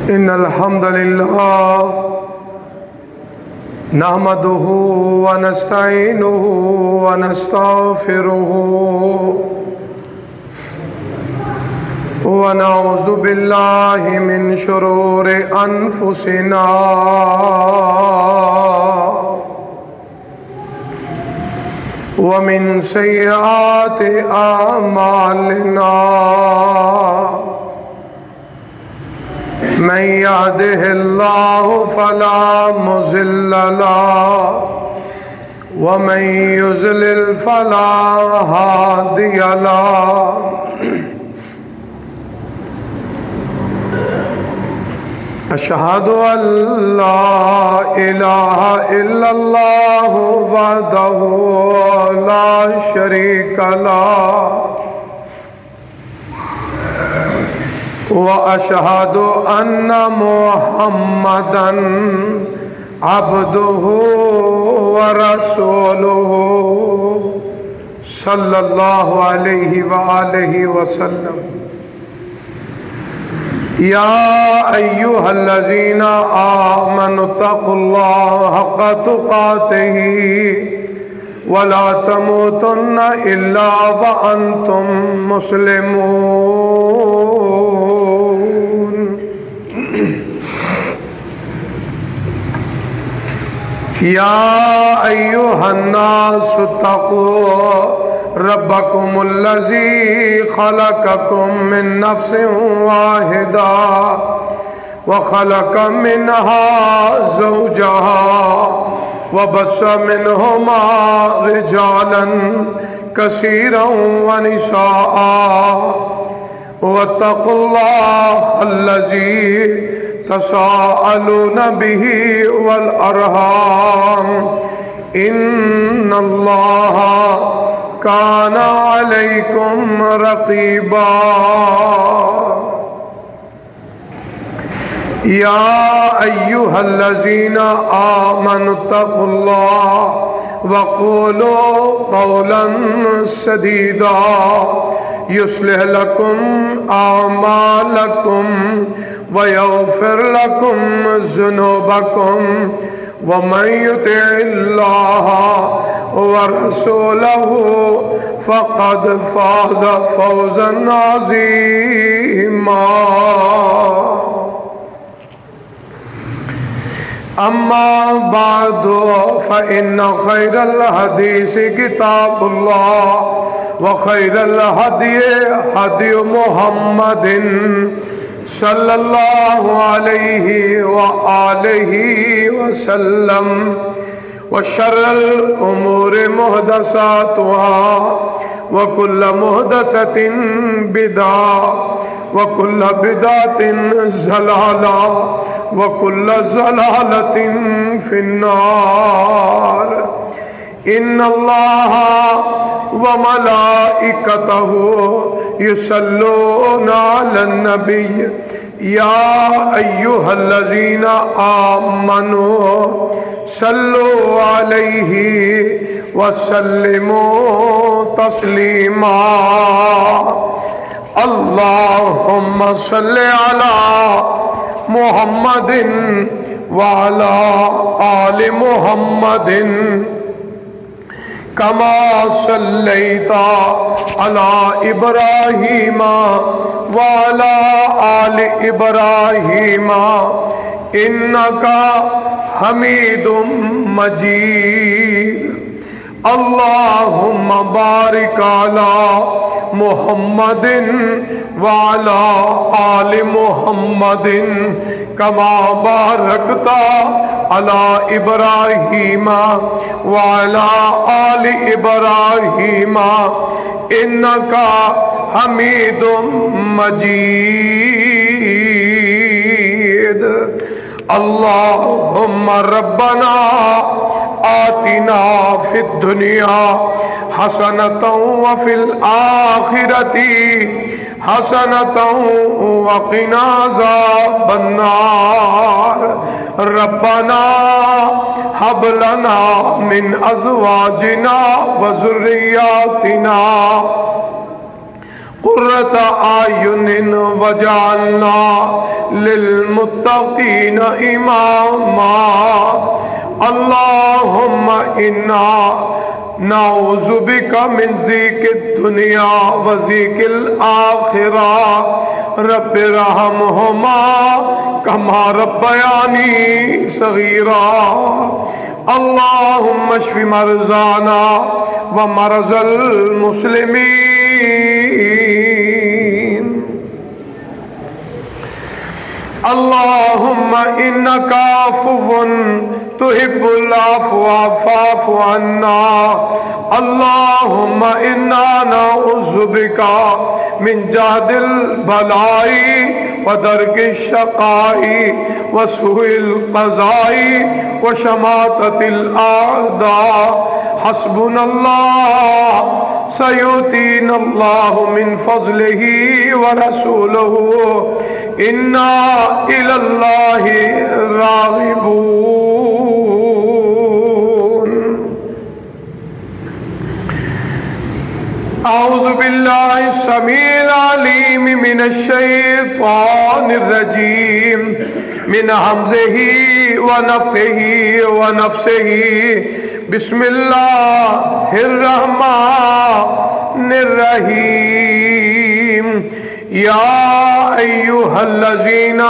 إن الحمد لله نحمده ونستعينه ونستغفره ونعوذ بالله من شرور أنفسنا ومن سيئات أعمالنا من يهده الله فلا مضل له ومن يضلل فلا هادي له أشهد أن لا إله إلا الله وحده لا شريك له وأشهد أن محمدًا عبده ورسوله صلى الله عليه وآله وسلم يا أيها الذين آمنوا اتقوا الله حق تقاته ولا تموتن إلا وأنتم مسلمون يا أيها الناس اتقوا ربكم الذي خلقكم من نفس واحدة وخلق منها زوجها وبث منهما رجالا كثيرا ونساء واتقوا الله الذي تساءلون به والأرحام إن الله كان عليكم رقيبا يا أيها الذين آمنوا اتقوا الله وقولوا قولا سديدا يصلح لكم أعمالكم ويغفر لكم ذنوبكم ومن يطع الله ورسوله فقد فاز فوزا عظيما أما بعد فإن خير الحديث كتاب الله وخير الهدي هدي محمد صلى الله عليه وآله وسلم وشر الأمور محدثاتها وكل محدثة بدعة وكل بدعة ضلالة وكل ضلالة في النار إن الله وملائكته يصلون على النبي يا أيها الذين آمنوا صلوا عليه وسلموا تسليما اللهم صل على محمد وعلى آل محمد كما صليت على إبراهيم وعلى آل إبراهيم إنك حميد مجيد اللهم بارك على محمد وعلى آل محمد كما باركت على إبراهيم وعلى آل إبراهيم إنك حميد مجيد اللهم ربنا آتنا في الدنيا حسنة وفي الآخرة حسنة وقنا عذاب النار ربنا هب لنا من أزواجنا وذرياتنا قرۃ اعین وجعلنا للمتقین اماما اللہم انا نعوذ بک من ضیق الدنیا وضیق الآخرہ رب ارحمہما کما ربیانی صغیرا اللہم اشف مرضانا ومرضى المسلمين اللهم إنك عفو تحب العفو فاعف عنا اللهم إنا نعوذ بك من جهد البلاء ودرك الشقاء وسوء القضاء وشماتة الأعداء حسبنا الله سيؤتينا الله من فضله ورسوله إنا إلى الله راغبون أعوذ بالله السميع العليم من الشيطان الرجيم من همزه ونفخه ونفسه بسم الله الرحمن الرحيم يا أيها الذين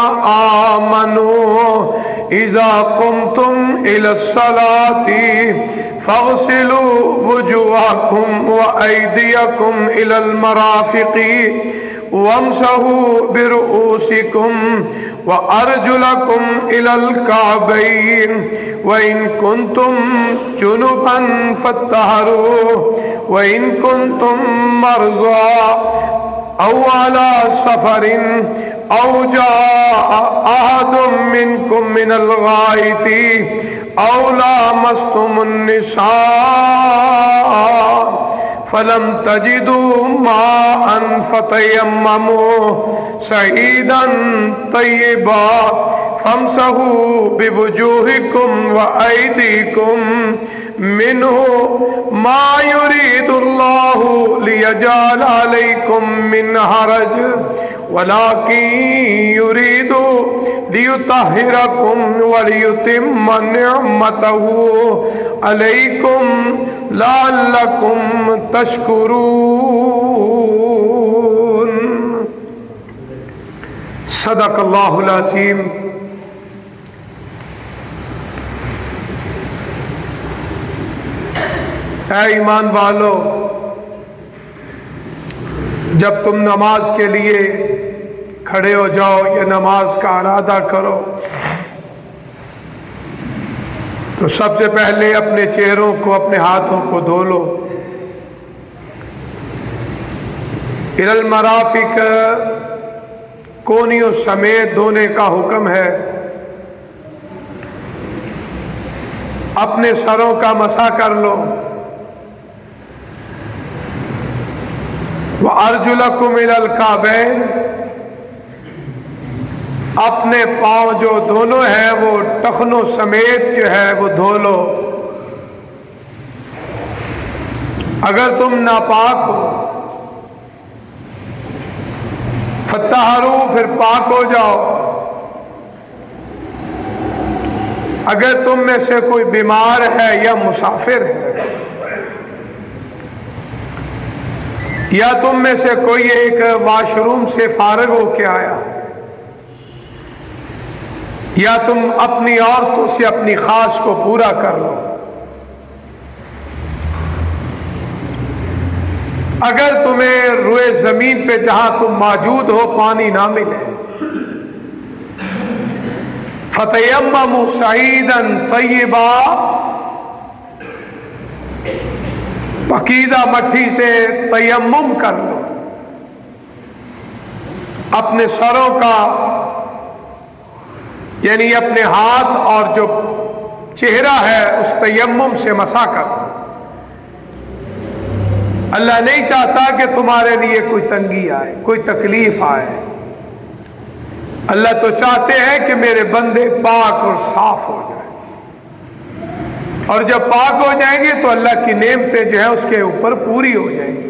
آمنوا إذا قمتم إلى الصلاة فاغسلوا وجوهكم وأيديكم إلى المرافق وامسحوا برؤوسكم وأرجلكم إلى الكعبين وإن كنتم جنبا فاطهروا وإن كنتم مرضى أو على سفر أو جاء أحد منكم من الغائط أو لامستم النساء فلم تجدوا ماء فتيمموا صعيدا طيبا فامسحوا بوجوهكم وأيديكم منه ما يريد الله ليجعل عليكم من حرج ولكن يريد ليطهركم وليتم نعمته عليكم لعلكم تشكرون صدق اللہ العظیم۔ اے ایمان والو، جب تم نماز کے لیے کھڑے ہو جاؤ یا نماز کا ارادہ کرو تو سب سے پہلے اپنے چہروں کو، اپنے ہاتھوں کو دھو لو۔ الی المرافق کونیوں سمیت دھونے کا حکم ہے۔ اپنے سروں کا مسح کر لو۔ وَأَرْجُلَكُمْ إِلَى الْكَعْبَيْنِ اپنے پاؤں جو دونوں ہیں وہ ٹخنوں سمیت جو ہے وہ دھو لو۔ اگر تم ناپاک ہو فَطَّهَرُوا پھر پاک ہو جاؤ۔ اگر تم میں سے کوئی بیمار ہے یا مسافر ہے یا تم میں سے کوئی ایک واش روم سے فارغ ہو کے آیا یا تم اپنی عورتوں سے اپنی خواہش کو پورا کر لو۔ اگر تمہیں روئے زمین پہ جہاں تم موجود ہو پانی نہ ملے فَتَيَمَّمُوا صَعِيدًا طَيِّبًا پکیدہ مٹی سے تیمم کر لو۔ اپنے سروں کا یعنی اپنے ہاتھ اور جو چہرہ ہے اس تیمم سے مسح کر لو۔ اللہ نہیں چاہتا کہ تمہارے لیے کوئی تنگی آئے، کوئی تکلیف آئے۔ اللہ تو چاہتے ہیں کہ میرے بندے پاک اور صاف ہو جائیں، اور جب پاک ہو جائیں گے تو اللہ کی نعمتیں جو ہیں اس کے اوپر پوری ہو جائیں گی۔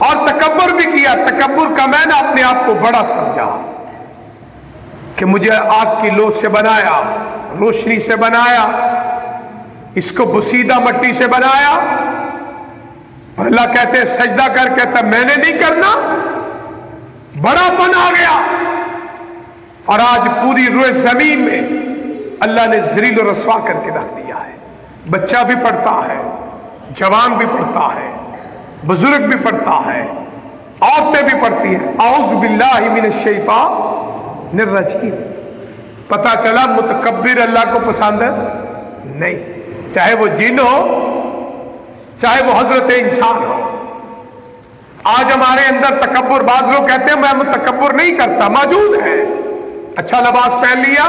اور تکبر بھی کیا. تکبر کا میں نے اپنے آپ کو بڑا سمجھا کہ مجھے آگ کی لو سے بنایا, روشنی سے بنایا, اس کو بسیدہ مٹی سے بنایا. اور اللہ کہتے ہیں سجدہ کر, کہتا میں نے نہیں کرنا, بڑا پن آ گیا. اور آج پوری روئے زمین میں اللہ نے ذلیل و رسوا کر کے رکھ دیا ہے. بچہ بھی پڑھتا ہے, جوان بھی پڑھتا ہے, بزرگ بھی پڑھتا ہے, عورتیں بھی پڑھتی ہیں. اعوذ باللہ من الشیطان الرجیم. پتہ چلا متکبر اللہ کو پسند ہے نہیں, چاہے وہ جن ہو چاہے وہ حضرت انسان ہو. آج ہمارے اندر تکبر, بعض لوگ کہتے ہیں میں متکبر نہیں کرتا, موجود ہے. اچھا لباس پہن لیا,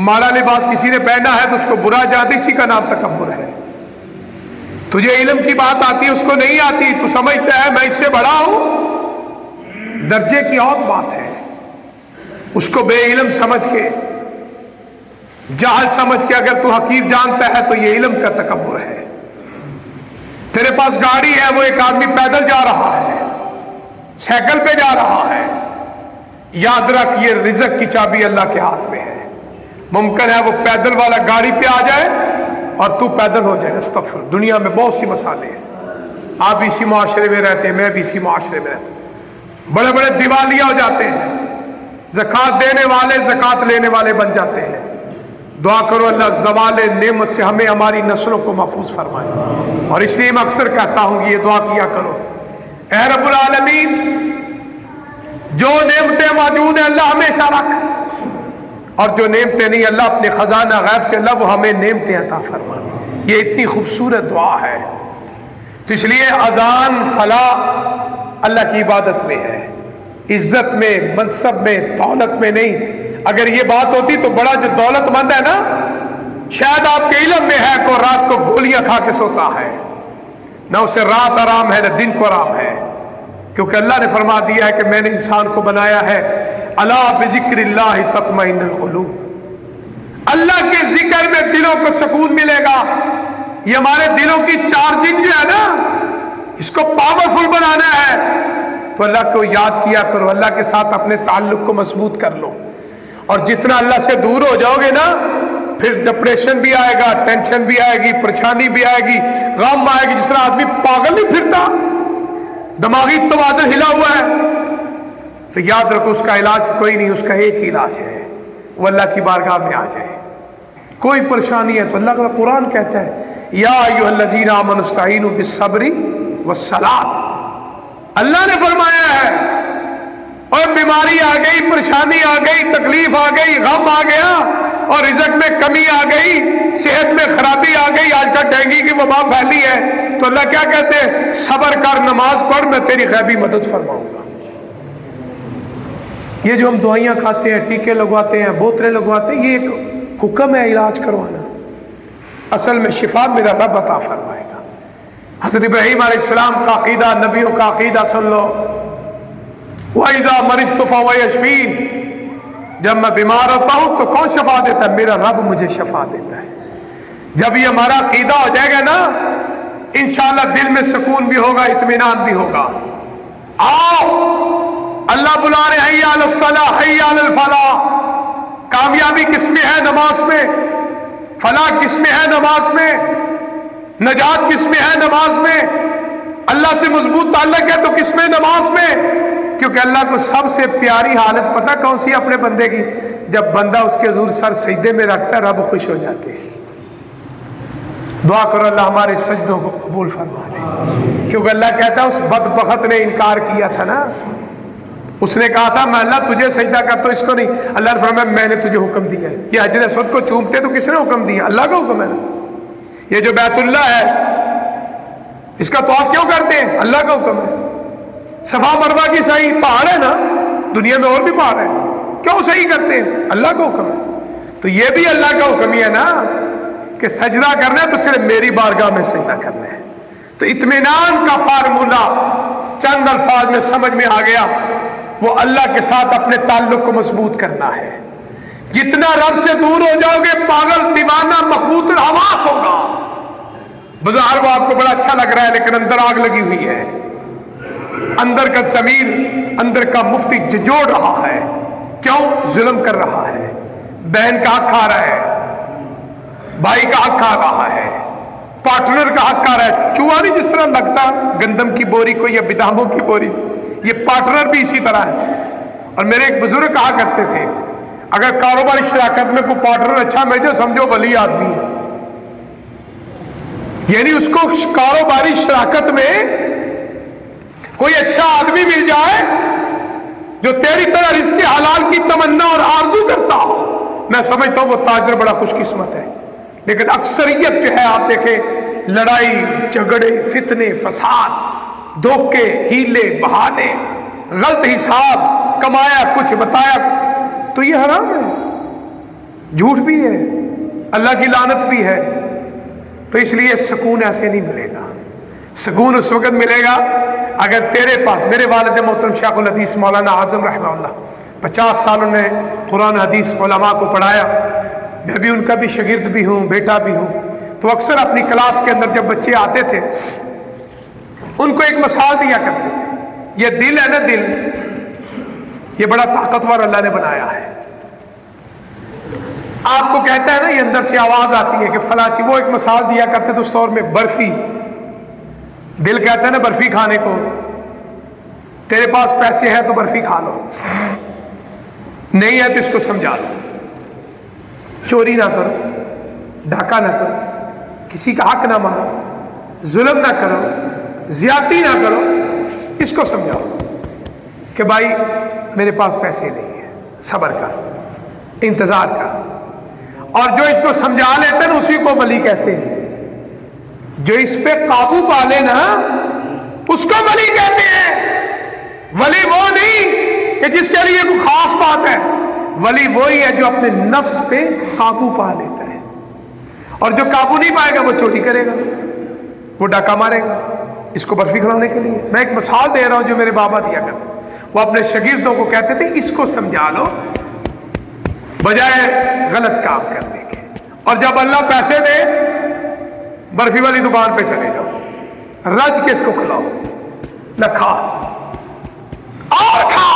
ماڑا لباس کسی نے پہنا ہے تو اس کو برا جاتی, اسی کا نام تکبر ہے. تجھے علم کی بات آتی ہے, اس کو نہیں آتی, تو سمجھتا ہے میں اس سے بڑا ہوں. درجے کی اور بات ہے. اس کو بے علم سمجھ کے, جاہل سمجھ کے اگر تو حقیر جانتا ہے تو یہ علم کا تکبر ہے. تیرے پاس گاڑی ہے, وہ ایک آدمی پیدل جا رہا ہے, سائیکل پہ جا رہا ہے, یاد رکھ یہ رزق کی چابی اللہ کے ہاتھ میں ہے. ممکن ہے وہ پیدل والا گاڑی پہ آ جائے اور تو پیدل ہو جائے. استغفر. دنیا میں بہت سی مسالے ہیں. آپ بھی اسی معاشرے میں رہتے ہیں, میں بھی اسی معاشرے میں رہتا ہوں. بڑے بڑے دیوالیہ ہو جاتے ہیں, زکوٰۃ دینے والے زکوٰۃ لینے والے بن جاتے ہیں. دعا کرو اللہ زوال نعمت سے ہمیں ہماری نسلوں کو محفوظ فرمائے. اور اس لیے میں اکثر کہتا ہوں کہ یہ دعا کیا کرو, اے رب العالمین جو نعمتیں موجود ہیں اللہ ہمیشہ رکھ, اور جو نعمتیں نہیں اللہ اپنے خزانہ غیب سے اللہ وہ ہمیں نعمتیں عطا فرما. یہ اتنی خوبصورت دعا ہے. تو اس لیے اذان فلاح اللہ کی عبادت میں ہے, عزت میں, منصب میں, دولت میں نہیں. اگر یہ بات ہوتی تو بڑا جو دولت مند ہے نا, شاید آپ کے علم میں ہے کو رات کو گولیاں کھا کے سوتا ہے, نہ اسے رات آرام ہے نہ دن کو آرام ہے. کیونکہ اللہ نے فرما دیا ہے کہ میں نے انسان کو بنایا ہے الا بذکر اللہ تطمئن القلوب. اللہ کے ذکر میں دلوں کو سکون ملے گا. یہ ہمارے دلوں کی چارجنگ جو ہے نا, اس کو پاورفل بنانا ہے. تو اللہ کو یاد کیا کرو, اللہ کے ساتھ اپنے تعلق کو مضبوط کر لو. اور جتنا اللہ سے دور ہو جاؤ گے نا, پھر ڈپریشن بھی آئے گا, ٹینشن بھی آئے گی, پریشانی بھی آئے گی, غم آئے گی. جس طرح آدمی پاگل نہیں پھرتا, دماغی توازن ہلا ہوا ہے, تو یاد رکھو اس کا علاج کوئی نہیں, اس کا ایک ہی علاج ہے, وہ اللہ کی بارگاہ میں آ جائے. کوئی پریشانی ہے تو اللہ کا قرآن کہتا ہے یا ایھا الذین آمنوا استعینوا بالصبر والصلاۃ. اللہ نے فرمایا ہے, اور بیماری آ گئی, پریشانی آ گئی, تکلیف آ گئی, غم آ گیا, اور رزق میں کمی آ گئی, صحت میں خرابی آ گئی, آج کل ڈینگی کی وبا پھیلی ہے, تو اللہ کیا کہتے ہیں, صبر کر, نماز پڑھ, میں تیری غیبی مدد فرماؤں گا. یہ جو ہم دوائیاں کھاتے ہیں, ٹیکے لگواتے ہیں, بوتلیں لگواتے ہیں, یہ ایک حکم ہے علاج کروانا. اصل میں شفا میرا رب عطا فرمائے گا. حضرت ابراہیم علیہ السلام کا عقیدہ, نبیوں کا عقیدہ سن لو, وَإِذَا مَرِضْتُ فَهُوَ يَشْفِينِ. جب میں بیمار ہوتا ہوں تو کون شفا دیتا ہے؟ میرا رب مجھے شفا دیتا ہے. جب یہ ہمارا عقیدہ ہو جائے گا نا, انشاءاللہ دل میں سکون بھی ہوگا, اطمینان بھی ہوگا. آؤ, اللہ بلا رہے حی علی الصلاح حی علی الفلاح. کامیابی کس میں ہے؟ نماز میں. فلاح کس میں ہے؟ نماز میں. نجات کس میں ہے؟ نماز میں. اللہ سے مضبوط تعلق ہے تو کس میں؟ نماز میں. کیونکہ اللہ کو سب سے پیاری حالت پتہ کون سی اپنے بندے کی؟ جب بندہ اس کے حضور سر سجدے میں رکھتا ہے, رب خوش ہو جاتے ہیں. دعا کرو اللہ ہمارے سجدوں کو قبول فرما لے. کیونکہ اللہ کہتا ہے اس بدبخت نے انکار کیا تھا نا, اس نے کہا تھا میں اللہ تجھے سجدہ کرتا ہوں, اس کو نہیں. اللہ نے فرمایا میں نے تجھے حکم دیا ہے. یہ حجر اسود کو چومتے تو کس نے حکم دیا؟ اللہ کا حکم ہے نا. یہ جو بیت اللہ ہے اس کا طواف کیوں کرتے ہیں؟ اللہ کا حکم ہے. صفا مروہ کی سعی پہاڑ ہے نا, دنیا میں اور بھی پہاڑ ہیں, کیوں صحیح کرتے ہیں؟ اللہ کا حکم ہے. تو یہ بھی اللہ کا حکم ہی ہے نا کہ سجدہ کرنا ہے تو صرف میری بارگاہ میں سجدہ کرنا ہے. تو اطمینان کا فارمولہ چند الفاظ میں سمجھ میں آ گیا, وہ اللہ کے ساتھ اپنے تعلق کو مضبوط کرنا ہے. جتنا رب سے دور ہو جاؤ گے پاگل, دیوانہ, مخبوط الحواس ہوگا. بظاہر وہ آپ کو بڑا اچھا لگ رہا ہے لیکن اندر آگ لگی ہوئی ہے. اندر کا ضمیر، اندر کا مفتی جھنجھوڑ رہا ہے، کیوں؟ ظلم کر رہا ہے، بہن کا حق کھا رہا ہے، بھائی کا حق کھا رہا ہے، پارٹنر کا حق کھا رہا ہے۔ چوہا نہیں جس طرح لگتا گندم کی بوری کو یا باداموں کی بوری، یہ پارٹنر بھی اسی طرح ہے۔ اور میرے ایک بزرگ کہا کرتے تھے اگر کاروباری شراکت میں کوئی پارٹنر اچھا مل جائے سمجھو ولی آدمی ہے، یعنی اس کو کاروباری شراکت میں کوئی اچھا آدمی مل جائے جو تیری طرح رزق حلال کی تمنا اور آرزو کرتا ہو، میں سمجھتا ہوں وہ تاجر بڑا خوش قسمت ہے۔ لیکن اکثریت جو ہے آپ دیکھیں لڑائی جھگڑے فتنے فساد دھوکے ہیلے بہانے غلط حساب کمایا کچھ بتایا تو یہ حرام ہے، جھوٹ بھی ہے، اللہ کی لعنت بھی ہے۔ تو اس لیے سکون ایسے نہیں ملے گا، سکون اس وقت ملے گا اگر تیرے پاس، میرے والد محترم شیخ الحدیث مولانا اعظم رحمہ اللہ 50 سال انہوں نے قرآن حدیث علماء کو پڑھایا، میں بھی ان کا بھی شاگرد بھی ہوں بیٹا بھی ہوں، تو اکثر اپنی کلاس کے اندر جب بچے آتے تھے ان کو ایک مثال دیا کرتے تھے، یہ دل ہے نا، دل یہ بڑا طاقتور اللہ نے بنایا ہے، آپ کو کہتا ہے نا یہ اندر سے آواز آتی ہے کہ فلاں چیز، وہ ایک مثال دیا کرتے تھے اس دور میں برفی، دل کہتا ہے نا برفی کھانے کو، تیرے پاس پیسے ہیں تو برفی کھا لو، نہیں ہے تو اس کو سمجھا دو، چوری نہ کرو، ڈاکہ نہ کرو، کسی کا حق نہ مارو، ظلم نہ کرو، زیادتی نہ کرو، اس کو سمجھاؤ کہ بھائی میرے پاس پیسے نہیں ہیں، صبر کر، انتظار کر، اور جو اس کو سمجھا لیتے ہیں اسی کو ولی کہتے ہیں، جو اس پہ قابو پا لے نا اس کو ولی کہتے ہیں۔ ولی وہ نہیں کہ جس کے لیے کوئی خاص بات ہے، ولی وہی ہے جو اپنے نفس پہ قابو پا لیتا ہے، اور جو قابو نہیں پائے گا وہ چوری کرے گا، وہ ڈاکہ مارے گا، اس کو برفی کھلانے کے لیے۔ میں ایک مثال دے رہا ہوں جو میرے بابا دیا کرتے، وہ اپنے شاگردوں کو کہتے تھے اس کو سمجھا لو بجائے غلط کام کرنے کے، اور جب اللہ پیسے دے برفی والی دکان پہ چلے جاؤ، رج کے اس کو کھلاؤ، لکھا اور کھا،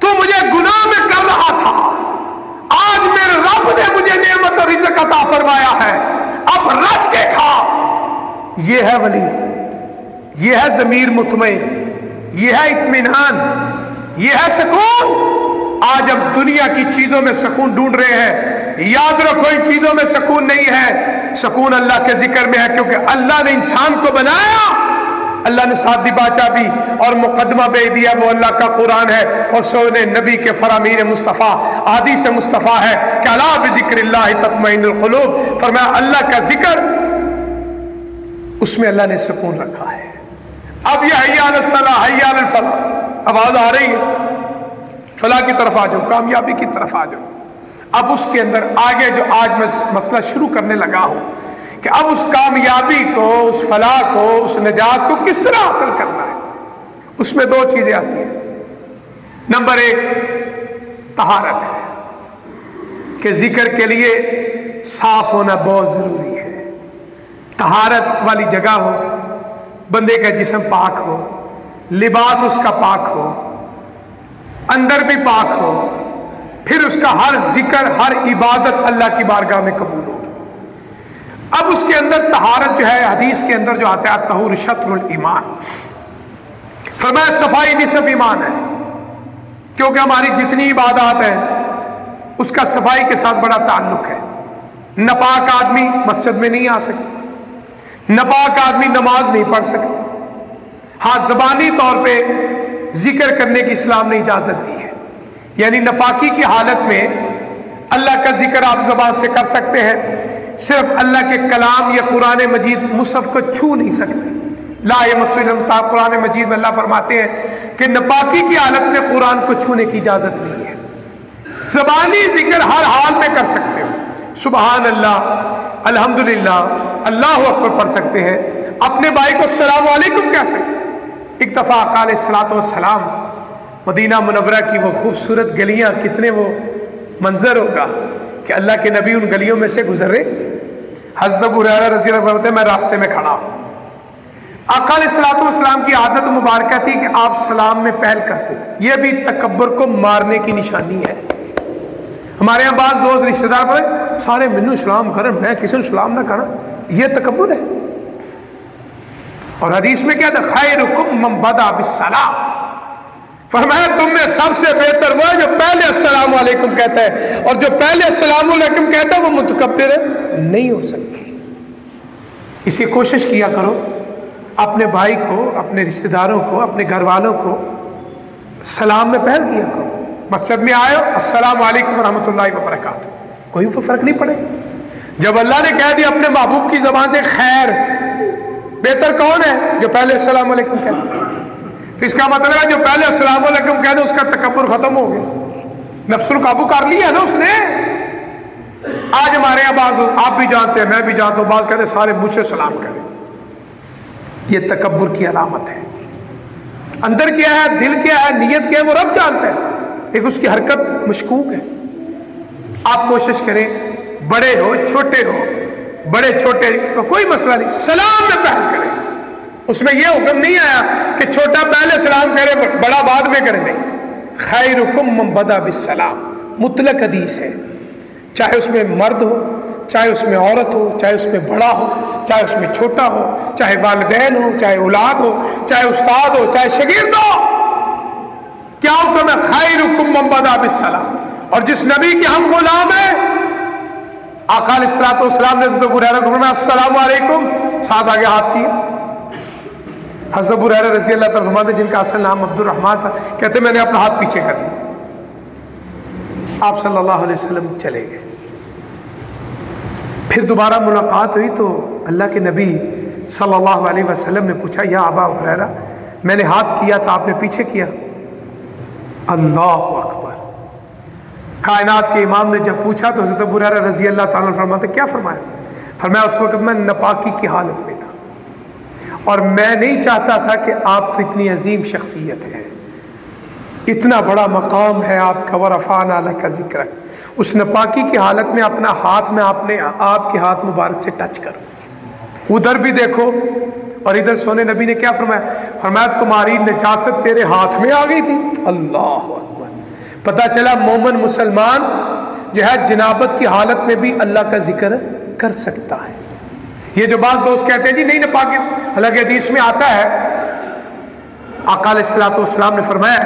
تو مجھے گناہ میں کر رہا تھا، آج میرے رب نے مجھے نعمت اور رزق عطا فرمایا ہے، اب رج کے کھا۔ یہ ہے ولی، یہ ہے ضمیر مطمئن، یہ ہے اطمینان، یہ ہے سکون۔ آج ہم دنیا کی چیزوں میں سکون ڈھونڈ رہے ہیں، یاد رکھو ان چیزوں میں سکون نہیں ہے، سکون اللہ کے ذکر میں ہے، کیونکہ اللہ نے انسان کو بنایا، اللہ نے ساتھ بادشاہ بھی اور مقدمہ بے دیا، وہ اللہ کا قرآن ہے، اور سونے نبی کے فرامین مصطفیٰ حدیث مصطفیٰ ہے کہ الا بذکر اللہ تطمئن القلوب، فرمایا اللہ کا ذکر اس میں اللہ نے سکون رکھا ہے۔ اب یہ حی علی الصلاۃ حی علی الفلاح آواز آ رہی ہے، فلاح کی طرف آ جاؤ، کامیابی کی طرف آ جاؤ۔ اب اس کے اندر آگے جو آج میں مسئلہ شروع کرنے لگا ہوں کہ اب اس کامیابی کو، اس فلاح کو، اس نجات کو کس طرح حاصل کرنا ہے، اس میں 2 چیزیں آتی ہیں۔ نمبر 1 طہارت ہے کہ ذکر کے لیے صاف ہونا بہت ضروری ہے، طہارت والی جگہ ہو، بندے کا جسم پاک ہو، لباس اس کا پاک ہو، اندر بھی پاک ہو، پھر اس کا ہر ذکر ہر عبادت اللہ کی بارگاہ میں قبول ہو۔ اب اس کے اندر طہارت جو ہے، حدیث کے اندر جو آتا ہے طہور شطر الایمان، فرمایا صفائی نصف ایمان ہے، کیونکہ ہماری جتنی عبادات ہیں اس کا صفائی کے ساتھ بڑا تعلق ہے۔ ناپاک آدمی مسجد میں نہیں آ سکتا، ناپاک آدمی نماز نہیں پڑھ سکتا، ہاں زبانی طور پہ ذکر کرنے کی اسلام نے اجازت دی ہے، یعنی ناپاکی کی حالت میں اللہ کا ذکر آپ زبان سے کر سکتے ہیں، صرف اللہ کے کلام یا قرآن مجید مصحف کو چھو نہیں سکتے، لا یمس الا قرآن مجید میں اللہ فرماتے ہیں کہ ناپاکی کی حالت میں قرآن کو چھونے کی اجازت نہیں ہے۔ زبانی ذکر ہر حال میں کر سکتے ہو، سبحان اللہ، الحمدللہ، اللہ اکبر پڑھ سکتے ہیں، اپنے بھائی کو السلام علیکم کہہ سکتے ہیں۔ ایک دفعہ آقا علیہ الصلوۃ والسلام مدینہ منورہ کی وہ خوبصورت گلیاں، کتنے وہ منظر ہوگا کہ اللہ کے نبی ان گلیوں میں سے گزر رہے، حضرت ابو ہریرہ رضی اللہ عنہ میں راستے میں کھڑا ہوں، آقا علیہ الصلوۃ والسلام کی عادت مبارکہ تھی کہ آپ سلام میں پہل کرتے تھے، یہ بھی تکبر کو مارنے کی نشانی ہے۔ ہمارے یہاں بعض دوست رشتہ دار بولے سارے مینوں سلام کرن میں کسی کو سلام نہ کرنا، یہ تکبر ہے۔ اور حدیث میں کیا تھا؟ خیرکم من بدأ بالسلام، فرمایا تم میں سب سے بہتر وہ ہے جو پہلے السلام علیکم کہتا ہے، اور جو پہلے السلام علیکم کہتا ہے وہ متکبر نہیں ہو سکتا۔ اسی کوشش کیا کرو اپنے بھائی کو، اپنے رشتہ داروں کو، اپنے گھر والوں کو سلام میں پہل کیا کرو۔ مسجد میں آئے ہو السلام علیکم ورحمۃ اللہ وبرکاتہ، کوئی فرق نہیں پڑے۔ جب اللہ نے کہہ دیا اپنے محبوب کی زبان سے خیر، بہتر کون ہے؟ جو پہلے السلام علیکم کہتا ہے۔ تو اس کا مطلب ہے جو پہلے السلام علیکم کہہ دے اس کا تکبر ختم ہو گیا، نفس القابو کر لیا نا اس نے۔ آج ہمارے یہاں بعض آپ بھی جانتے ہیں، میں بھی جانتا ہوں، بعض کہتے ہیں سارے مجھ سے سلام کریں، یہ تکبر کی علامت ہے۔ اندر کیا ہے، دل کیا ہے، نیت کیا ہے، وہ رب جانتا ہے، ایک اس کی حرکت مشکوک ہے۔ آپ کوشش کریں، بڑے ہو چھوٹے ہو، بڑے چھوٹے کا کوئی مسئلہ نہیں، سلام میں پہل کریں۔ اس میں یہ حکم نہیں آیا کہ چھوٹا پہلے سلام کرے بڑا بعد میں کرے، نہیں۔ خیرکم من بدأ بالسلام مطلق حدیث ہے، چاہے اس میں مرد ہو، چاہے اس میں عورت ہو، چاہے اس میں بڑا ہو، چاہے اس میں چھوٹا ہو، چاہے والدین ہو، چاہے اولاد ہو، چاہے استاد ہو، چاہے شاگرد ہو، کیا حکم ہے؟ خیرکم من بدأ بالسلام۔ اور جس نبی کے ہم غلام ہیں، آقا علیہ الصلوۃ والسلام نے حضرت ابو ہریرہ کو فرمایا السلام علیکم، ساتھ آگے ہاتھ کیا۔ حضرت ابو ہریرہ رضی اللہ تعالیٰ فرماتے جن کا اصل نام عبد الرحمن تھا، کہتے میں نے اپنا ہاتھ پیچھے کر لیا۔ آپ صلی اللہ علیہ وسلم چلے گئے۔ پھر دوبارہ ملاقات ہوئی تو اللہ کے نبی صلی اللہ علیہ وسلم نے پوچھا یا ابا ہریرہ میں نے ہاتھ کیا تھا آپ نے پیچھے کیا؟ اللہ اکبر۔ کائنات کے امام نے جب پوچھا تو حضرت ابو ہریرہ رضی اللہ تعالیٰ عنہ فرماتے کیا فرمایا؟ فرمایا اس وقت میں ناپاکی کی حالت میں تھا اور میں نہیں چاہتا تھا کہ آپ تو اتنی عظیم شخصیت ہے، اتنا بڑا مقام ہے آپ کا، ورفعنا لک ذکرک، اس ناپاکی کی حالت میں اپنا ہاتھ میں آپ کے ہاتھ مبارک سے ٹچ کروں۔ ادھر بھی دیکھو اور ادھر سونے نبی نے کیا فرمایا؟ فرمایا تمہاری نجاست تیرے ہاتھ میں آ گئی تھی۔ اللہ اکبر۔ پتہ چلا مومن مسلمان جو ہے جنابت کی حالت میں بھی اللہ کا ذکر کر سکتا ہے۔ یہ جو بعض دوست کہتے ہیں جی نہیں ناپاکی، حالانکہ حدیث میں آتا ہے آقا علیہ الصلوۃ والسلام نے فرمایا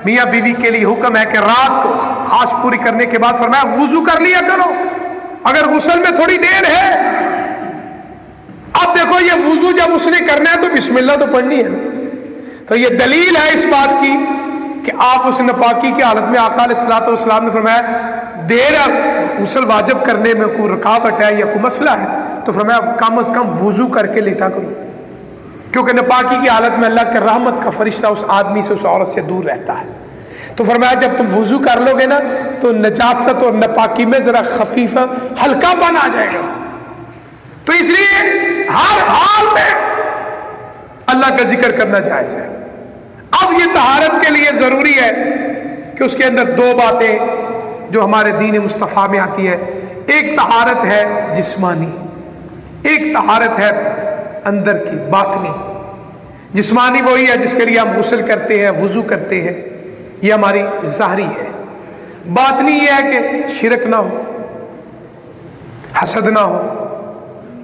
میاں بیوی کے لیے حکم ہے کہ رات کو خواہش پوری کرنے کے بعد فرمایا وضو کر لیا کرو، اگر غسل میں تھوڑی دیر ہے۔ اب دیکھو یہ وضو جب اس نے کرنا ہے تو بسم اللہ تو پڑھنی ہے، تو یہ دلیل ہے اس بات کی کہ آپ اس ناپاکی کی حالت میں آقا علیہ الصلوۃ والسلام نے فرمایا دیر غسل واجب کرنے میں کوئی رکاوٹ ہے یا کوئی مسئلہ ہے تو فرمایا کم از کم وضو کر کے لیٹا کرو، کیونکہ ناپاکی کی حالت میں اللہ کے رحمت کا فرشتہ اس آدمی سے اس عورت سے دور رہتا ہے۔ تو فرمایا جب تم وضو کر لو گے نا تو نجاست اور ناپاکی میں ذرا خفیفہ ہلکا پن آ جائے گا۔ تو اس لیے ہر حال میں اللہ کا ذکر کرنا جائز ہے۔ اب یہ طہارت کے لیے ضروری ہے کہ اس کے اندر دو باتیں جو ہمارے دین مصطفیٰ میں آتی ہے، ایک طہارت ہے جسمانی، ایک طہارت ہے اندر کی باطنی۔ جسمانی وہی ہے جس کے لیے ہم غسل کرتے ہیں، وضو کرتے ہیں، یہ ہماری ظاہری ہے۔ باطنی یہ ہے کہ شرک نہ ہو، حسد نہ ہو،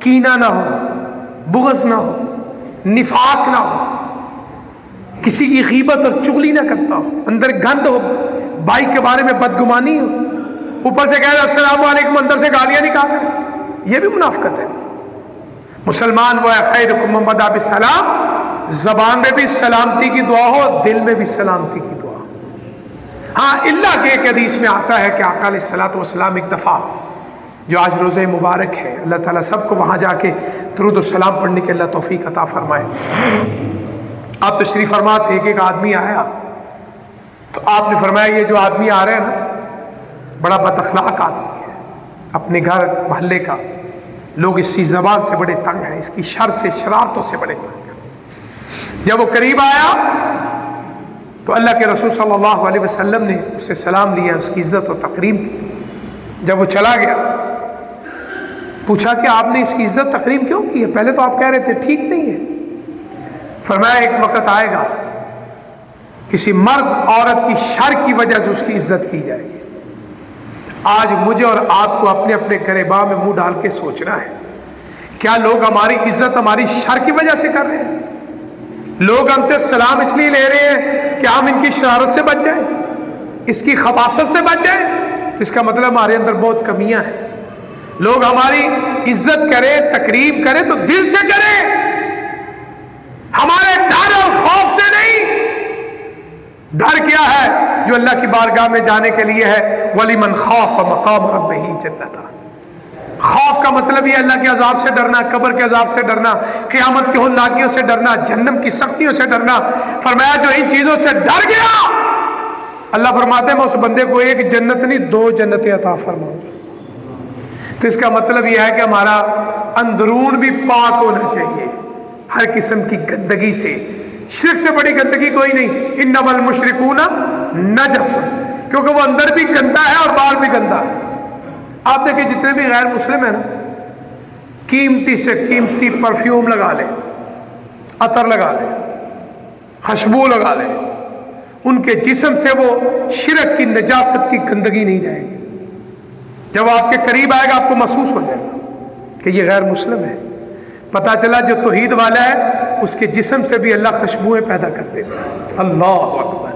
کینہ نہ ہو، بغض نہ ہو، نفاق نہ ہو، کسی کی غیبت اور چغلی نہ کرتا ہو، اندر گند ہو، بھائی کے بارے میں بدگمانی ہو، اوپر سے کہہ رہا السلام علیکم اندر سے گالیاں نکال رہے ہیں، یہ بھی منافقت ہے۔ مسلمان وہ ہے خیرکم من بدأ بالسلام، زبان میں بھی سلامتی کی دعا ہو، دل میں بھی سلامتی کی دعا ہو۔ ہاں اللہ کے ایک حدیث میں آتا ہے کہ آقا علیہ الصلوۃ والسلام ایک دفعہ جو آج روزہ مبارک ہے، اللہ تعالیٰ سب کو وہاں جا کے درود و سلام پڑھنے کے اللہ توفیق عطا فرمائے۔ آپ تشریف فرما تھے، ایک آدمی آیا تو آپ نے فرمایا یہ جو آدمی آ رہا ہے نا بڑا بد اخلاق آدمی ہے، اپنے گھر محلے کا لوگ اس کی زبان سے بڑے تنگ ہیں، اس کی شر سے شرارتوں سے بڑے تنگ ہیں۔ جب وہ قریب آیا تو اللہ کے رسول صلی اللہ علیہ وسلم نے اس سے سلام لیا، اس کی عزت و تکریم کی۔ جب وہ چلا گیا پوچھا کہ آپ نے اس کی عزت تکریم کیوں کی ہے؟ پہلے تو آپ کہہ رہے تھے ٹھیک نہیں ہے۔ فرمایا ایک وقت آئے گا کسی مرد عورت کی شر کی وجہ سے اس کی عزت کی جائے گی۔ آج مجھے اور آپ کو اپنے اپنے گریباں میں منہ ڈال کے سوچنا ہے، کیا لوگ ہماری عزت ہماری شر کی وجہ سے کر رہے ہیں؟ لوگ ہم سے سلام اس لیے لے رہے ہیں کہ ہم ان کی شرارت سے بچ جائیں، اس کی خباثت سے بچ جائیں، جس کا مطلب ہمارے اندر بہت کمیاں ہیں۔ لوگ ہماری عزت کریں، تکریم کریں تو دل سے کریں، ہمارے ڈر اور خوف سے نہیں۔ ڈر کیا ہے؟ جو اللہ کی بارگاہ میں جانے کے لیے ہے، وَلِمَنْ خَافَ مَقَامَ رَبِّهِ جَنَّتَانِ۔ خوف کا مطلب یہ اللہ کے عذاب سے ڈرنا، قبر کے عذاب سے ڈرنا، قیامت کی ہولناکیوں سے ڈرنا، جہنم کی سختیوں سے ڈرنا۔ فرمایا جو ان چیزوں سے ڈر گیا، اللہ فرماتے ہیں میں اس بندے کو ایک جنت نہیں 2 جنتیں عطا فرماؤں گا۔ تو اس کا مطلب یہ ہے کہ ہمارا اندرون بھی پاک ہونا چاہیے ہر قسم کی گندگی سے۔ شرک سے بڑی گندگی کوئی نہیں، انما المشرکون نجس، کیونکہ وہ اندر بھی گندا ہے اور باہر بھی گندا ہے۔ آپ دیکھیں جتنے بھی غیر مسلم ہیں نا، قیمتی سے قیمتی پرفیوم لگا لیں، عطر لگا لیں، خوشبو لگا لیں، ان کے جسم سے وہ شرک کی نجاست کی گندگی نہیں جائے گی۔ جب آپ کے قریب آئے گا آپ کو محسوس ہو جائے گا کہ یہ غیر مسلم ہے۔ پتہ چلا جو توحید والا ہے اس کے جسم سے بھی اللہ خوشبوئیں پیدا کر دیتا ہے۔ اللہ اکبر،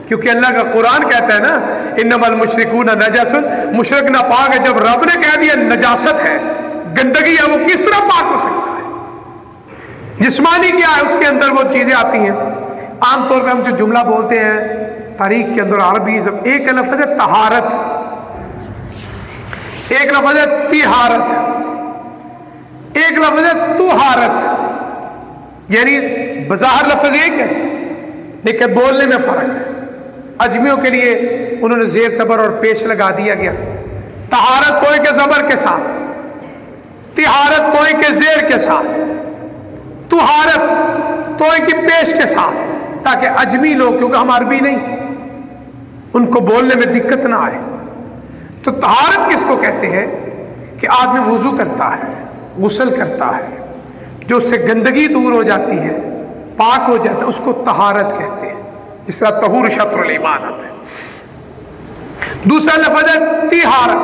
کیونکہ اللہ کا قرآن کہتا ہے نا انما المشرکون نجس، مشرک ناپاک ہے۔ جب رب نے کہہ دیا نجاست ہے، گندگی ہے، وہ کس طرح پاک ہو سکتا ہے؟ جسمانی کیا ہے؟ اس کے اندر وہ چیزیں آتی ہیں۔ عام طور پہ ہم جو جملہ بولتے ہیں تاریخ کے اندر عربی، ایک لفظ ہے طہارت، ایک لفظ ہے طہارت، ایک لفظ ہے طہارت، یعنی بظاہر لفظ ایک ہے لیکن بولنے میں فرق ہے۔ اجمیوں کے لیے انہوں نے زیر زبر اور پیش لگا دیا گیا، طہارت توئے کے زبر کے ساتھ، طہارت توئے کے زیر کے ساتھ، طہارت توئے کی پیش کے ساتھ، تاکہ اجمی لوگ، کیونکہ ہم عربی نہیں، ان کو بولنے میں دقت نہ آئے۔ تو طہارت کس کو کہتے ہیں؟ کہ آدمی وضو کرتا ہے، غسل کرتا ہے، جو اس سے گندگی دور ہو جاتی ہے، پاک ہو جاتا ہے، اس کو طہارت کہتے ہیں، جس طرح طہور شطر الایمان آتا ہے۔ دوسرا لفظ ہے طہارت۔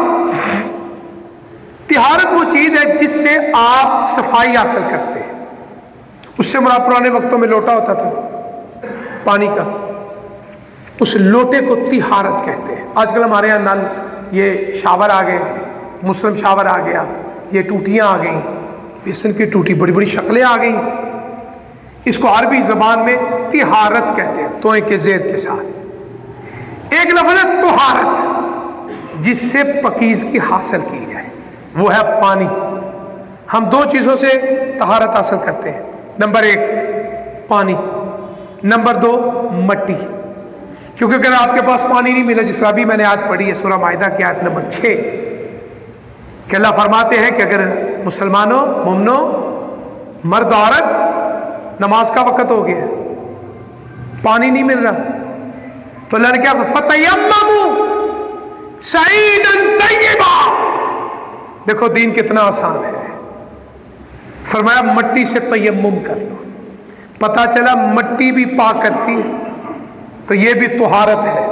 طہارت وہ چیز ہے جس سے آپ صفائی حاصل کرتے ہیں۔ اس سے مراد پرانے وقتوں میں لوٹا ہوتا تھا پانی کا، اس لوٹے کو طہارت کہتے ہیں۔ آج کل ہمارے یہاں نل، یہ شاور آ گئے، مسلم شاور آ گیا، یہ ٹوٹیاں آ گئیں، بیسن کی ٹوٹی، بڑی بڑی شکلیں آ گئیں۔ اس کو عربی زبان میں طہارت کہتے ہیں، توئے کے زیر کے ساتھ۔ ایک لفظ ہے طہارت، جس سے پاکیزگی حاصل کی جائے، وہ ہے پانی۔ ہم 2 چیزوں سے طہارت حاصل کرتے ہیں، نمبر 1 پانی، نمبر 2 مٹی۔ کیونکہ اگر آپ کے پاس پانی نہیں ملا، جس طرح بھی میں نے آیت پڑھی ہے سورہ مائدہ کی آیت نمبر 6، کہ اللہ فرماتے ہیں کہ اگر مسلمانوں، مومنوں، مرد عورت، نماز کا وقت ہو گیا، پانی نہیں مل رہا، تو اللہ نے کیا فَتَيَمَّمُوا صَعِيدًا طَيِّبًا۔ دیکھو دین کتنا آسان ہے، فرمایا مٹی سے تیمم کر لو۔ پتہ چلا مٹی بھی پاک کرتی ہے، تو یہ بھی طہارت ہے۔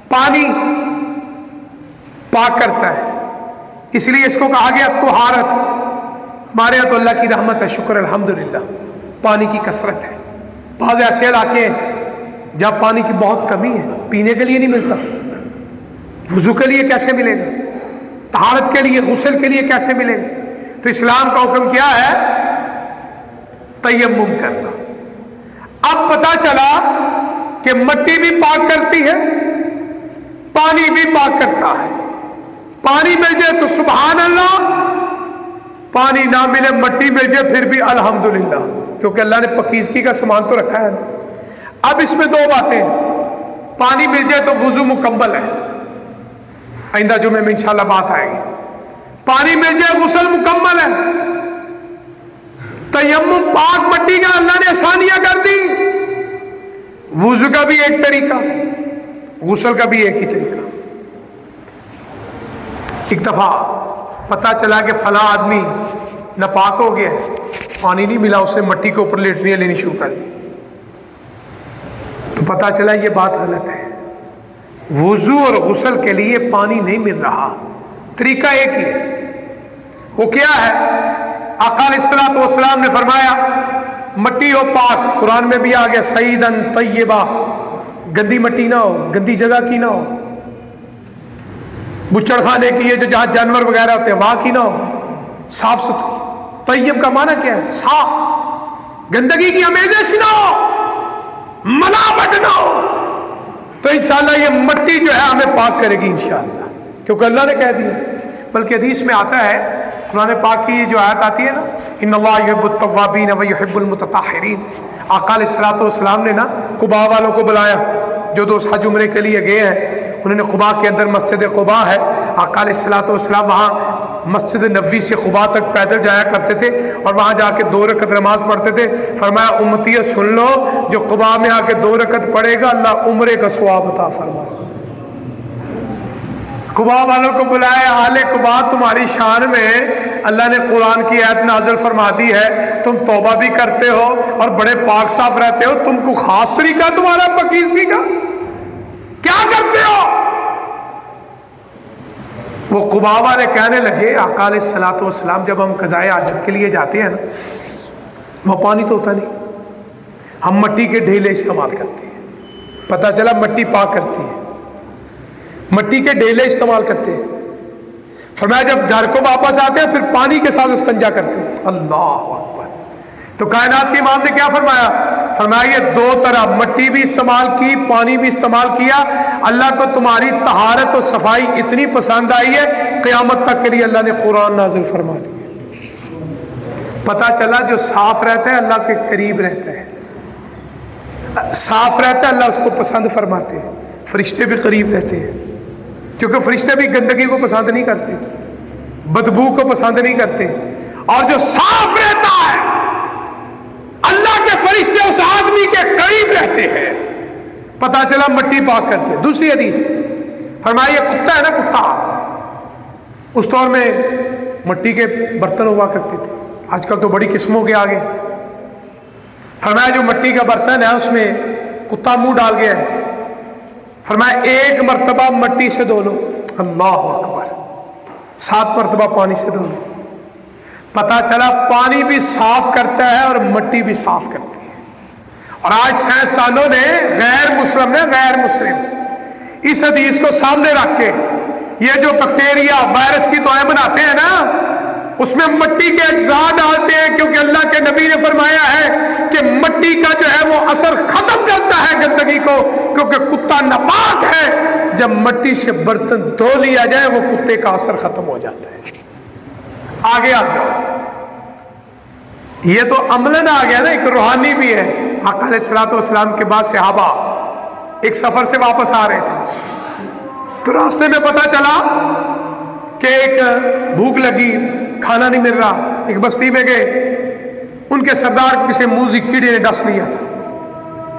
پانی پاک کرتا ہے، اس لیے اس کو کہا گیا طہارت۔ ہمارے یہاں تو اللہ کی رحمت ہے، شکر الحمدللہ، پانی کی کثرت ہے۔ بعض ایسے علاقے ہیں جہاں پانی کی بہت کمی ہے، پینے کے لیے نہیں ملتا، وضو کے لیے کیسے ملے گا، طہارت کے لیے، غسل کے لیے کیسے ملے گا؟ تو اسلام کا حکم کیا ہے؟ تیمم کرنا۔ اب پتہ چلا کہ مٹی بھی پاک کرتی ہے، پانی بھی پاک کرتا ہے۔ پانی مل جائے تو سبحان اللہ، پانی نہ ملے، مٹی مل جائے پھر بھی الحمدللہ، کیونکہ اللہ نے پاکیزگی کا سامان تو رکھا ہے نا۔ اب اس میں 2 باتیں، پانی مل جائے تو وضو مکمل ہے، آئندہ جمعے میں انشاءاللہ بات آئے گی۔ پانی مل جائے غسل مکمل ہے، تیمم پاک مٹی کا اللہ نے آسانیاں کر دی۔ وضو کا بھی ایک طریقہ، غسل کا بھی ایک ہی طریقہ۔ ایک دفعہ پتہ چلا کہ فلاں آدمی ناپاک ہو گیا ہے، پانی نہیں ملا، اس نے مٹی کے اوپر لیٹریاں لینی شروع کر دی. تو پتا چلا یہ بات غلط ہے. وضو اور غسل کے لیے پانی نہیں مل رہا، طریقہ ایک ہی ہے. وہ کیا ہے؟ آقا علیہ الصلوۃ والسلام نے فرمایا مٹی ہو پاک، قرآن میں بھی آ گیا سعیدن طیبہ، گندی مٹی نہ ہو، گندی جگہ کی نہ ہو، بچڑ خانے کی ہے جو جہاں جانور وغیرہ ہوتے ہیں وہاں کی نہ ہو، صاف ستھری. طیب کا معنی کیا ہے؟ صاف، گندگی کی آمیزش نہ ہو، ملاوٹ نہ ہو. تو انشاءاللہ یہ مٹی جو ہے ہمیں پاک کرے گی انشاءاللہ، کیونکہ اللہ نے کہہ دیا. بلکہ حدیث میں آتا ہے، قرآن پاک کی جو آیت آتی ہے نا، ان اللہ یحب التوابین و یحب المتطہرین. آقا علیہ الصلوۃ والسلام نے نا قباء والوں کو بلایا، جو دوست حج عمرے کے لیے گئے ہیں. انہوں نے قباء کے اندر مسجد قباء ہے، آقا علیہ الصلوۃ والسلام وہاں مسجد نبوی سے قباء تک پیدل جایا کرتے تھے اور وہاں جا کے 2 رکعت نماز پڑھتے تھے. فرمایا امتیت سن لو، جو قباء میں آ کے 2 رکعت پڑھے گا اللہ عمرے کا ثواب عطا فرمائے. قباء والوں کو بلایا، اہل قباء تمہاری شان میں اللہ نے قرآن کی آیت نازل فرما دی ہے، تم توبہ بھی کرتے ہو اور بڑے پاک صاف رہتے ہو، تم کو خاص طریقہ تمہارا پاکیزگی کا کیا کرتے ہو؟ وہ قباء والے کہنے لگے آقا علیہ الصلوۃ والسلام جب ہم قضائے حاجت کے لیے جاتے ہیں نا، وہ پانی تو ہوتا نہیں، ہم مٹی کے ڈھیلے استعمال کرتے ہیں. پتہ چلا مٹی پاک کرتی ہے، مٹی کے ڈھیلے استعمال کرتے ہیں. فرمایا جب گھر کو واپس آتے ہیں پھر پانی کے ساتھ استنجا کرتے ہیں. اللہ اکبر. تو کائنات کے امام نے کیا فرمایا؟ فرمایا یہ 2 طرح مٹی بھی استعمال کی، پانی بھی استعمال کیا. اللہ کو تمہاری طہارت اور صفائی اتنی پسند آئی ہے، قیامت تک کے لیے اللہ نے قرآن نازل فرما دیا. پتہ چلا جو صاف رہتا ہے اللہ کے قریب رہتا ہے، صاف رہتا ہے اللہ اس کو پسند فرماتے ہیں. فرشتے بھی قریب رہتے ہیں، کیونکہ فرشتے بھی گندگی کو پسند نہیں کرتے، بدبو کو پسند نہیں کرتے. اور جو صاف رہتا ہے اللہ کے فرشتے اس آدمی کے قریب رہتے ہیں. پتہ چلا مٹی پاک کرتے ہیں. دوسری حدیث فرمایا یہ کتا ہے نا، کتا اس دور میں مٹی کے برتن ہوا کرتے تھے، آج کل تو بڑی قسموں کے آگے. فرمایا جو مٹی کا برتن ہے اس میں کتا منہ ڈال گیا ہے، فرمایا 1 مرتبہ مٹی سے دھو لو. اللہ اکبر. 7 مرتبہ پانی سے دھو لو. پتہ چلا پانی بھی صاف کرتا ہے اور مٹی بھی صاف کرتی ہے. اور آج سائنسدانوں نے غیر مسلم اس حدیث کو سامنے رکھ کے یہ جو بیکٹیریا وائرس کی دعائیں بناتے ہیں نا، اس میں مٹی کے اجزاء ڈالتے ہیں، کیونکہ اللہ کے نبی نے فرمایا ہے کہ مٹی کا جو ہے وہ اثر ختم کرتا ہے گندگی کو، کیونکہ کتا ناپاک ہے. جب مٹی سے برتن دھو لیا جائے وہ کتے کا اثر ختم ہو جاتا ہے. آگے آ جاؤ، یہ تو عملاً آ گیا نا، ایک روحانی بھی ہے. آقا علیہ الصلوۃ والسلام کے بعد صحابہ ایک سفر سے واپس آ رہے تھے، تو راستے میں پتہ چلا کہ ایک بھوک لگی، کھانا نہیں مل رہا. ایک بستی میں گئے، ان کے سردار کو کسی موذی کیڑے نے ڈس لیا تھا.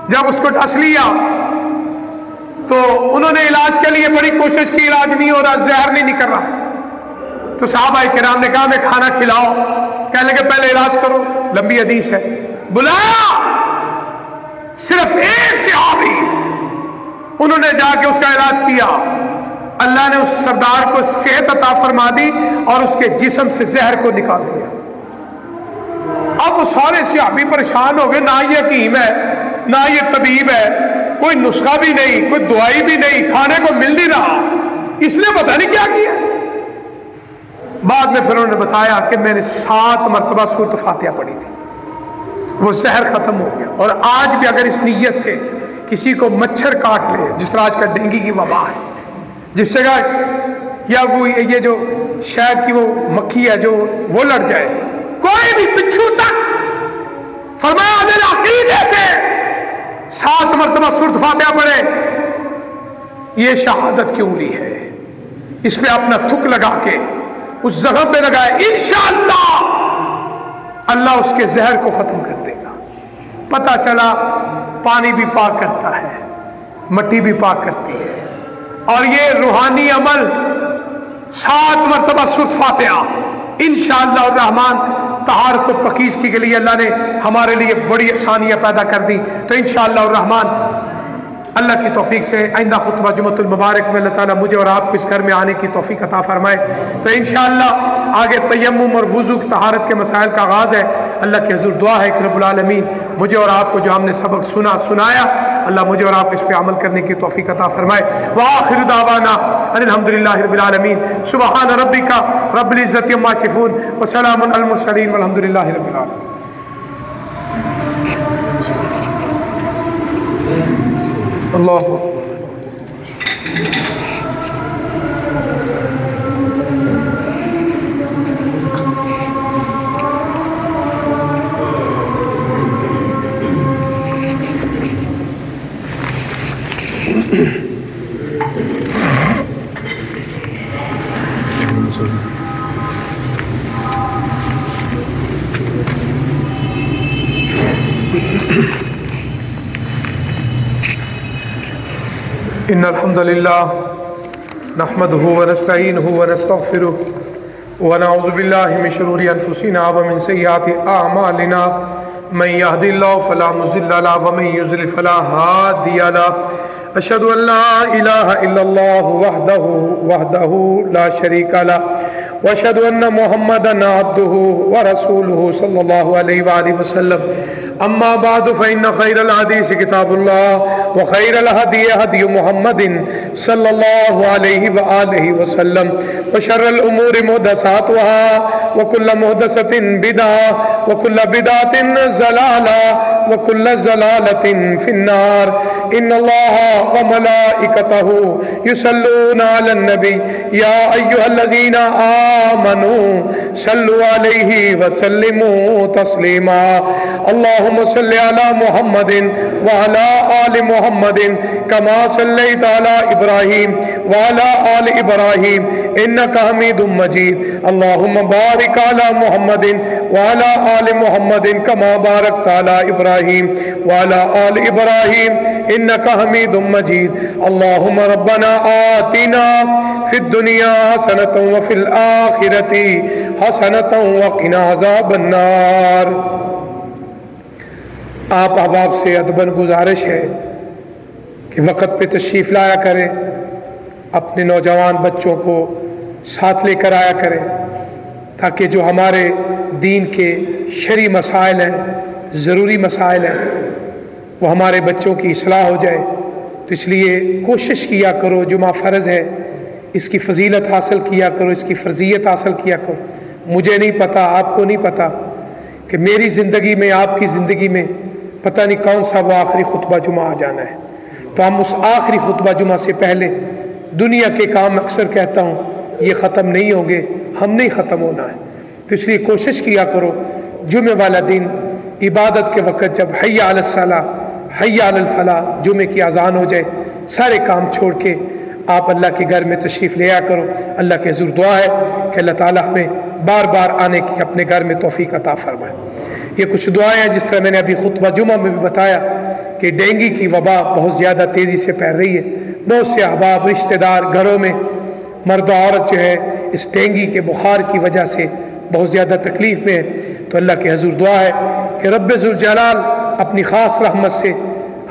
جب اس کو ڈس لیا تو انہوں نے علاج کے لیے بڑی کوشش کی، علاج نہیں ہو رہا، زہر نہیں نکل رہا. تو صحابہ کرام نے کہا ہمیں کھانا کھلاؤ. کہنے لگے پہلے علاج کرو. لمبی حدیث ہے. بلایا صرف ایک صحابی، انہوں نے جا کے اس کا علاج کیا. اللہ نے اس سردار کو صحت عطا فرما دی اور اس کے جسم سے زہر کو نکال دیا. اب وہ سارے صحابی پریشان ہو گئے، نہ یہ حکیم ہے نہ یہ طبیب ہے، کوئی نسخہ بھی نہیں، کوئی دوائی بھی نہیں، کھانے کو مل نہیں رہا، اس نے پتہ نہیں کیا کیا. بعد میں پھر انہوں نے بتایا کہ میں نے 7 مرتبہ سورۃ فاتحہ پڑھی تھی، وہ زہر ختم ہو گیا. اور آج بھی اگر اس نیت سے کسی کو مچھر کاٹ لے، جس طرح آج کل ڈینگی کی وبا ہے، جس جگہ یا وہ یہ جو شہد کی وہ مکھی ہے جو وہ لڑ جائے، کوئی بھی بچھو تک، فرمایا میرے عقیدے سے 7 مرتبہ سورۃ فاتحہ پڑھے. یہ شہادت کی انگلی ہے، اس پہ اپنا تھک لگا کے اس زخم پہ لگائے، انشاءاللہ اللہ اس کے زہر کو ختم کر دے گا. پتہ چلا پانی بھی پاک کرتا ہے، مٹی بھی پاک کرتی ہے. اور یہ روحانی عمل 7 مرتبہ سورۃ فاتحہ انشاءاللہ الرحمن طہارت و پاکیزگی کے لیے اللہ نے ہمارے لیے بڑی آسانیاں پیدا کر دی. تو انشاءاللہ الرحمن اللہ کی توفیق سے آئندہ خطبہ جمعۃ المبارک میں اللہ تعالیٰ مجھے اور آپ کو اس گھر میں آنے کی توفیق عطا فرمائے. تو انشاءاللہ آگے تیمم اور وضو کی طہارت کے مسائل کا آغاز ہے. اللہ کے حضور دعا ہے کہ رب العالمین مجھے اور آپ کو جو ہم نے سبق سنایا اللہ مجھے اور آپ کو اس پہ عمل کرنے کی توفیق عطا فرمائے. وآخر دعوانا ان الحمدللہ رب العالمین. سبحان ربک رب العزت عما یصفون وسلام علی المرسلین والحمدللہ رب العالمین. اللہ ان الحمد للہ نحمده ونستعینه ونستغفره ونعوذ باللہ من شرور انفسنا ومن سیئات اعمالنا من يهد الله فلا مضل له ومن يضلل فلا هادي له. اشهد ان لا اله الا الله وحده لا شريك له واشهد ان محمدا عبده ورسوله صلى الله عليه وآله وسلم. اما بعد فان خير الحديث كتاب الله وخير الهدي هدي محمد صلى الله عليه وآله وسلم وشر الامور محدثاتها وكل محدثة بدعة وكل بدعة ضلالة وكل ضلالة في النار. ان الله وملائكته يصلون على النبي يا ايها الذين آمنوا صلوا عليه وسلموا تسليما. اللهم صل على محمد وعلى آل محمد كما صليت على إبراهيم وعلى آل إبراهيم إنك حميد مجيد. اللهم بارك على محمد وعلى آل محمد كما باركت على إبراهيم وعلى آل إبراهيم إنك حميد مجيد. اللهم ربنا آتنا في الدنيا حسنة وفي الآخرة حسنة وقنا عذاب النار. آپ احباب سے ادباً گزارش ہے کہ وقت پہ تشریف لایا کریں، اپنے نوجوان بچوں کو ساتھ لے کر آیا کریں تاکہ جو ہمارے دین کے شرعی مسائل ہیں، ضروری مسائل ہیں، وہ ہمارے بچوں کی اصلاح ہو جائے. تو اس لیے کوشش کیا کرو، جمعہ فرض ہے، اس کی فضیلت حاصل کیا کرو، اس کی فرضیت حاصل کیا کرو. مجھے نہیں پتہ، آپ کو نہیں پتہ کہ میری زندگی میں، آپ کی زندگی میں پتہ نہیں کون سا وہ آخری خطبہ جمعہ آ جانا ہے. تو ہم اس آخری خطبہ جمعہ سے پہلے دنیا کے کام اکثر کہتا ہوں یہ ختم نہیں ہوں گے، ہم نہیں ختم ہونا ہے. تو اس لیے کوشش کیا کرو جمعہ والا دن عبادت کے وقت جب حی علی الصلاۃ حی علی الفلاح جمعے کی اذان ہو جائے، سارے کام چھوڑ کے آپ اللہ کے گھر میں تشریف لے آیا کرو. اللہ کے حضور دعا ہے کہ اللہ تعالیٰ ہمیں بار بار آنے کی اپنے گھر میں توفیق عطا فرمائے. یہ کچھ دعائیں ہیں جس طرح میں نے ابھی خطبہ جمعہ میں بھی بتایا کہ ڈینگی کی وبا بہت زیادہ تیزی سے پھیل رہی ہے. بہت سے احباب، رشتہ دار گھروں میں مرد و عورت جو ہے اس ڈینگی کے بخار کی وجہ سے بہت زیادہ تکلیف میں ہے. تو اللہ کے حضور دعا ہے کہ رب ذوالجلال اپنی خاص رحمت سے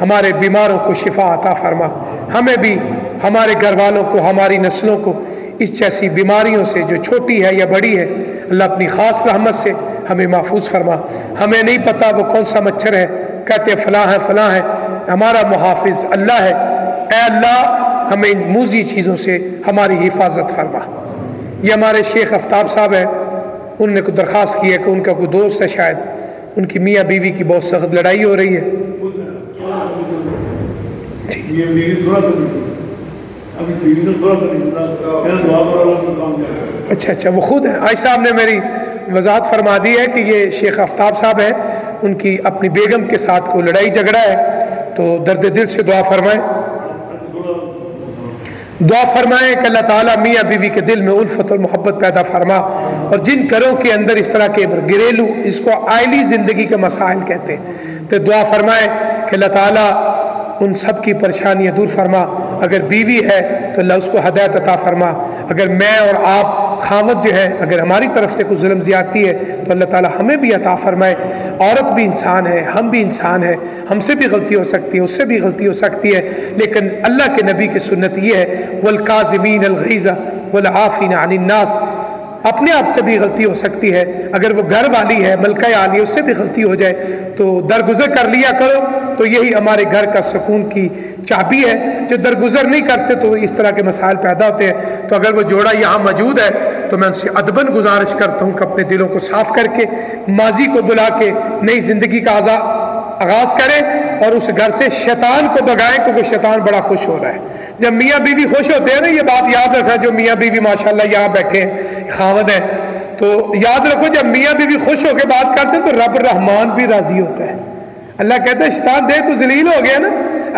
ہمارے بیماروں کو شفا عطا فرما. ہمیں بھی، ہمارے گھر والوں کو، ہماری نسلوں کو اس جیسی بیماریوں سے جو چھوٹی ہے یا بڑی ہے اللہ اپنی خاص رحمت سے ہمیں محفوظ فرما. ہمیں نہیں پتہ وہ کون سا مچھر ہے، کہتے فلاں ہے فلاں ہے، ہمارا محافظ اللہ ہے. اے اللہ ہمیں ان موذی چیزوں سے ہماری حفاظت فرما. یہ ہمارے شیخ آفتاب صاحب ہیں، انہوں نے کوئی درخواست کی ہے کہ ان کا کوئی دوست ہے، شاید ان کی میاں بیوی کی بہت سخت لڑائی ہو رہی ہے. اچھا وہ خود ہیں. آج صاحب نے میری وضاحت فرما دی ہے کہ یہ شیخ آفتاب صاحب ہیں، ان کی اپنی بیگم کے ساتھ کوئی لڑائی جھگڑا ہے، تو درد دل سے دعا فرمائیں کہ اللہ تعالیٰ میاں بیوی کے دل میں الفت اور محبت پیدا فرما. اور جن گھروں کے اندر اس طرح کے گھریلو، اس کو آئلی زندگی کے مسائل کہتے ہیں، تو دعا فرمائیں کہ اللہ تعالیٰ ان سب کی پریشانیاں دور فرما، اگر بیوی ہے تو اللہ اس کو ہدایت عطا فرما، اگر میں اور آپ خاوند جو ہے اگر ہماری طرف سے کوئی ظلم زیادتی ہے تو اللہ تعالی ہمیں بھی عطا فرمائے۔ عورت بھی انسان ہے، ہم بھی انسان ہیں، ہم سے بھی غلطی ہو سکتی ہے، اس سے بھی غلطی ہو سکتی ہے، لیکن اللہ کے نبی کی سنت یہ ہے والکاظمین الغیظ والعافین عن الناس، اپنے آپ سے بھی غلطی ہو سکتی ہے، اگر وہ گھر والی ہے ملکہ عالیہ اس سے بھی غلطی ہو جائے تو درگزر کر لیا کرو، تو یہی ہمارے گھر کا سکون کی چابی ہے۔ جو درگزر نہیں کرتے تو اس طرح کے مسائل پیدا ہوتے ہیں۔ تو اگر وہ جوڑا یہاں موجود ہے تو میں ان سے ادباً گزارش کرتا ہوں کہ اپنے دلوں کو صاف کر کے ماضی کو بلا کے نئی زندگی کا آغاز کریں اور اس گھر سے شیطان کو بھگائیں، کیونکہ شیطان بڑا خوش ہو رہا ہے۔ جب میاں بیوی خوش ہوتے ہیں نا، یہ بات یاد رکھنا، جو میاں بیوی ماشاءاللہ یہاں بیٹھے ہیں خاوند ہیں، تو یاد رکھو جب میاں بیوی خوش ہو کے بات کرتے ہیں تو رب الرحمان بھی راضی ہوتا ہے۔ اللہ کہتا ہے شیطان دے تو ذلیل ہو گیا نا،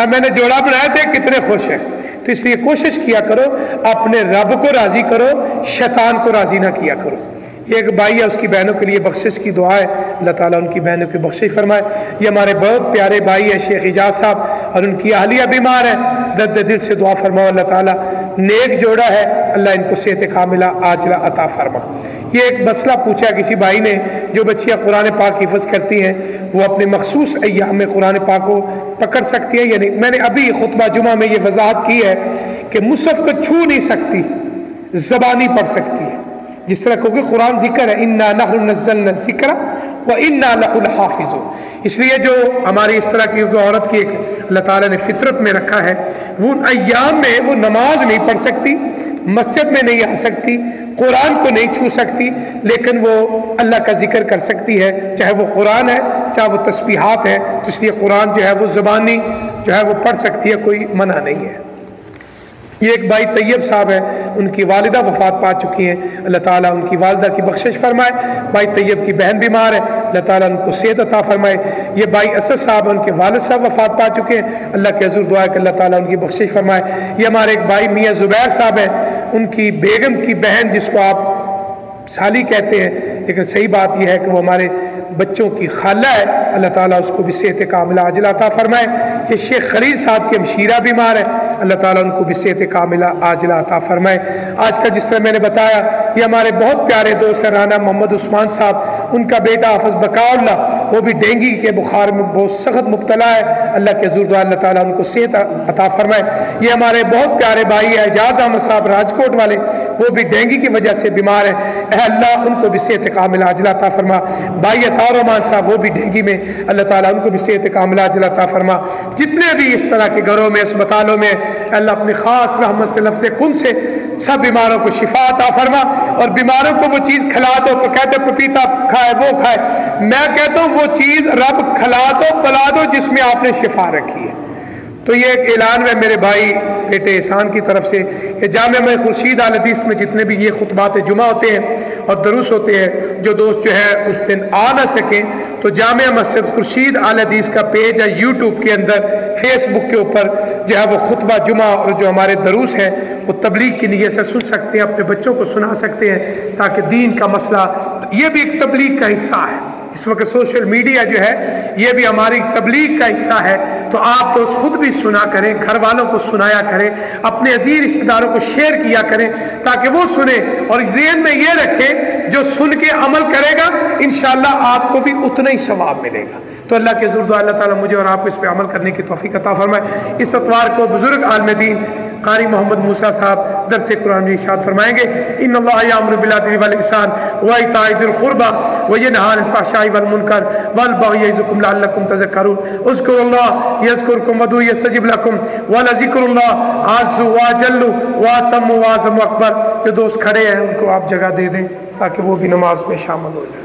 اب میں نے جوڑا بنایا تھے کتنے خوش ہیں۔ تو اس لیے کوشش کیا کرو اپنے رب کو راضی کرو، شیطان کو راضی نہ کیا کرو۔ یہ ایک بھائی ہے، اس کی بہنوں کے لیے بخشش کی دعا ہے، اللہ تعالیٰ ان کی بہنوں کی بخشش فرمائے۔ یہ ہمارے بہت پیارے بھائی ہیں شیخ اعجاز صاحب، اور ان کی اہلیہ بیمار ہے، درد دل سے دعا فرماؤ اللہ تعالیٰ، نیک جوڑا ہے، اللہ ان کو صحت کاملہ عاجلہ عطا فرما۔ یہ ایک مسئلہ پوچھا کسی بھائی نے، جو بچیاں قرآن پاک حفظ کرتی ہیں وہ اپنے مخصوص ایام میں قرآن پاک کو پکڑ سکتی ہیں یا نہیں؟ میں نے ابھی خطبہ جمعہ میں یہ وضاحت کی ہے کہ مصحف کو چھو نہیں سکتی، زبانی پڑھ سکتی ہے، جس طرح کیونکہ قرآن ذکر ہے انا نحن نزلنا الذکر وانا لہ لحافظون، اس لیے جو ہماری اس طرح کی عورت کی ایک اللہ تعالیٰ نے فطرت میں رکھا ہے، وہ ان ایام میں وہ نماز نہیں پڑھ سکتی، مسجد میں نہیں آ سکتی، قرآن کو نہیں چھو سکتی، لیکن وہ اللہ کا ذکر کر سکتی ہے، چاہے وہ قرآن ہے چاہے وہ تسبیحات ہے، تو اس لیے قرآن جو ہے وہ زبانی جو ہے وہ پڑھ سکتی ہے، کوئی منع نہیں ہے۔ یہ ایک بھائی طیب صاحب ہے، ان کی والدہ وفات پا چکی ہیں، اللہ تعالیٰ ان کی والدہ کی بخشش فرمائے۔ بھائی طیب کی بہن بیمار ہے، اللہ تعالیٰ ان کو صحت عطا فرمائے۔ یہ بھائی اسد صاحب، ان کے والد صاحب وفات پا چکے ہیں، اللہ کے حضور دعا ہے کہ اللہ تعالیٰ ان کی بخشش فرمائے۔ یہ ہمارے ایک بھائی میاں زبیر صاحب ہیں، ان کی بیگم کی بہن جس کو آپ سالی کہتے ہیں، لیکن صحیح بات یہ ہے کہ وہ ہمارے بچوں کی خالہ ہے، اللہ تعالیٰ اس کو بھی صحت کاملہ عاجلہ عطا فرمائے۔ یہ شیخ خلیل صاحب کی ہمشیرہ بیمار ہے، اللہ تعالیٰ ان کو بھی صحت کاملہ عاجلہ عطا فرمائے۔ آج کا جس طرح میں نے بتایا، یہ ہمارے بہت پیارے دوست ہیں رانا محمد عثمان صاحب، ان کا بیٹا حافظ بقاء اللہ، وہ بھی ڈینگی کے بخار میں بہت سخت مبتلا ہے، اللہ کے حضور دعا اللہ تعالیٰ ان کو صحت عطا فرمائے۔ یہ ہمارے بہت پیارے بھائی ہیں اعجاز احمد صاحب راجکوٹ والے، وہ بھی ڈینگی کی وجہ سے بیمار ہیں، اے اللہ ان کو بھی صحت کاملہ عاجلہ عطا فرما۔ بھائی عطا الرحمان صاحب وہ بھی ڈینگی میں، اللہ تعالیٰ ان کو بھی صحت کاملہ عاجلہ عطا فرما۔ جتنے بھی اس طرح کے گھروں میں اسپتالوں میں اللہ اپنی خاص رحمت سے لفظ کن سے سب بیماروں کو شفا عطا فرما، اور بیماروں کو وہ چیز کھلا دو، تو کہتے پپیتا کھائے وہ کھائے، میں کہتا ہوں وہ چیز رب کھلا دو پلا دو جس میں آپ نے شفا رکھی ہے۔ تو یہ ایک اعلان ہے میرے بھائی بیٹے احسان کی طرف سے کہ جامعہ میں خورشید آل حدیث میں جتنے بھی یہ خطبات جمعہ ہوتے ہیں اور دروس ہوتے ہیں، جو دوست جو ہے اس دن آ نہ سکیں تو جامعہ مسجد خورشید آل حدیث کا پیج ہے یوٹیوب کے اندر، فیس بک کے اوپر جو ہے وہ خطبہ جمعہ اور جو ہمارے دروس ہیں وہ تبلیغ کی نیت سے سن سکتے ہیں، اپنے بچوں کو سنا سکتے ہیں، تاکہ دین کا مسئلہ یہ بھی ایک تبلیغ کا حصہ ہے۔ اس وقت سوشل میڈیا جو ہے یہ بھی ہماری تبلیغ کا حصہ ہے، تو آپ تو خود بھی سنا کریں، گھر والوں کو سنایا کریں، اپنے عزیز رشتہ داروں کو شیئر کیا کریں تاکہ وہ سنیں، اور ذہن میں یہ رکھیں جو سن کے عمل کرے گا انشاءاللہ آپ کو بھی اتنا ہی ثواب ملے گا۔ تو اللہ کے حضور دعا اللہ تعالیٰ مجھے اور آپ کو اس پہ عمل کرنے کی توفیق عطا فرمائے۔ اس اتوار کو بزرگ عالم دین قاری محمد موسیٰ صاحب درس قرآن میں ارشاد فرمائیں گے، ان اللہ یامر بالعدل والاحسان وایتاء ذی القربی وینہی عن الفحشاء والمنکر والبغی یعظکم لعلکم تذکرون اذکروا اللہ یذکرکم وادعوہ یستجب لکم ولذکر اللہ اعز واجل واتم واعظم واکبر۔ جو دوست کھڑے ہیں ان کو آپ جگہ دے دیں تاکہ وہ بھی نماز میں شامل ہو جائیں۔